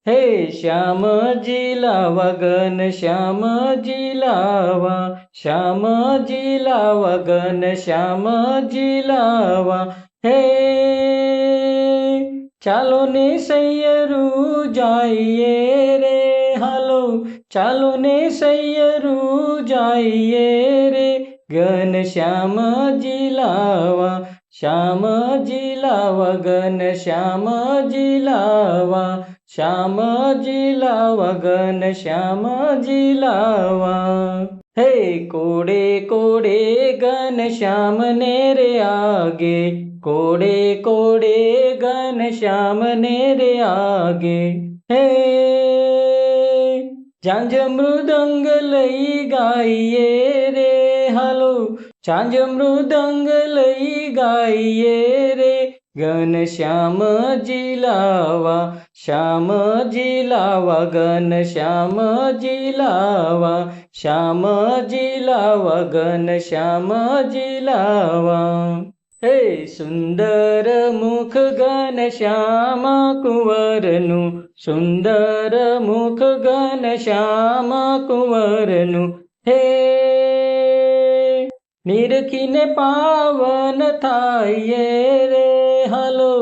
હે શ્યામજી લાવા ઘન શ્યામજી લાવા, શ્યામજી લાવા ઘન શ્યામજી લાવા. હે ચાલો ને સૈયરું જાઈએ રે, હાલો ચાલો ને સૈયરું જાઈએ રે. ઘન શ્યામજી લાવા, શ્યામજી લાવા ઘન શ્યામજી લાવા, શ્યામજી લાવા ઘન શ્યામજી લાવા. હે કોડે કોડે ઘન શ્યામ ને રે આગે, કોડે કોડે ઘન શ્યામ ને રે આગે. હે ઝાંઝ મૃદંગ લઈ ગાઈએ રે, હાલો ઝાંઝ મૃદંગ લઈ ગાઈએ રે. ઘન શ્યામજી લાવા, શ્યામજી લાવા ઘન શ્યામજી લાવા, શ્યામજી લાવા ઘન શ્યામજી લાવા. હે સુંદર મુખ ઘન શ્યામ કુંવરનું, સુંદર મુખ ઘન શ્યામ કુંવરનું. હે નિરખીને પાવન થાય રે, હાલો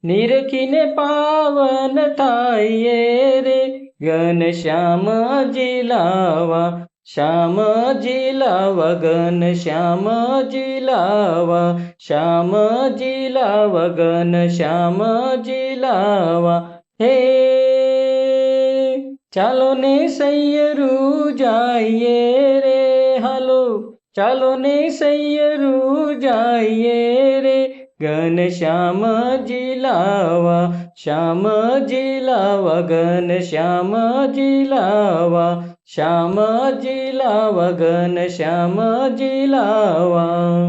નિરખીને પાવન થાય રે. ઘન શ્યામજી લાવા, શ્યામજી લાવા ઘન શ્યામજી લાવા, શ્યામજી લાવા ઘન શ્યામજી લાવા. હે ચાલો ને સૈયરું જાઈએ રે, હાલો ચાલો ને સૈયરું જાઈએ રે. ઘન શ્યામજી લાવા, શ્યામજી લાવા ઘન શ્યામજી લાવા, શ્યામજી લાવા ઘન શ્યામજી લાવા.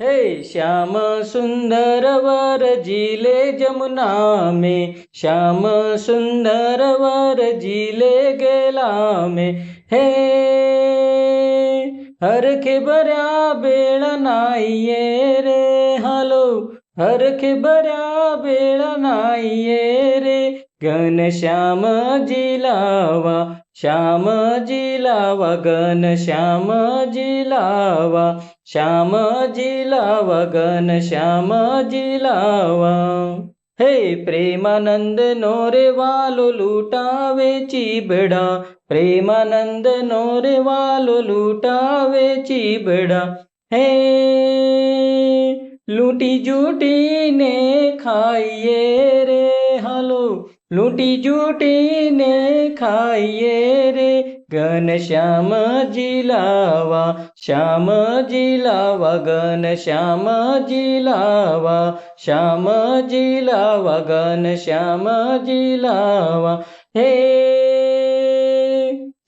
હે શ્યામ સુંદર વર જીલે જमुना में, श्याम सुंदर वर जीले गेला में. હે હરખે ભર્યા બેડા નાઈએ રે, હાલો હરખે ભર્યા બેડા નાઈએ રે. ઘન શ્યામજી લાવા, શ્યામજી લાવા ઘન શ્યામજી લાવા, શ્યામજી લાવા ઘન શ્યામજી લાવા. હે પ્રેમાનંદ નો રે વાલો લૂટાવે ચીબડા, પ્રેમાનંદ નો રે વાલો લૂટાવે ચીબડા. હે લૂંટી જૂટીને ખાઈએ રે, હાલો લૂંટી જૂટીને ખાઈએ રે. ઘન શ્યામજી લાવા, શ્યામજી લાવા ઘન શ્યામજી લાવા, શ્યામજી લાવા ઘન શ્યામજી લાવા. હે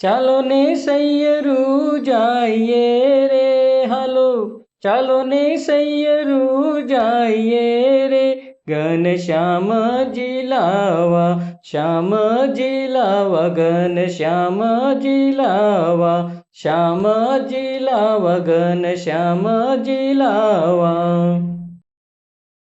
ચાલો ને સૈયરું જાઈએ રે, હાલો ચાલો ને સૈયરું જાઈએ રે. ઘન શ્યામજી લાવા, શ્યામજી લાવા ઘન શ્યામજી લાવા, શ્યામજી લાવા ઘન શ્યામજી લાવા.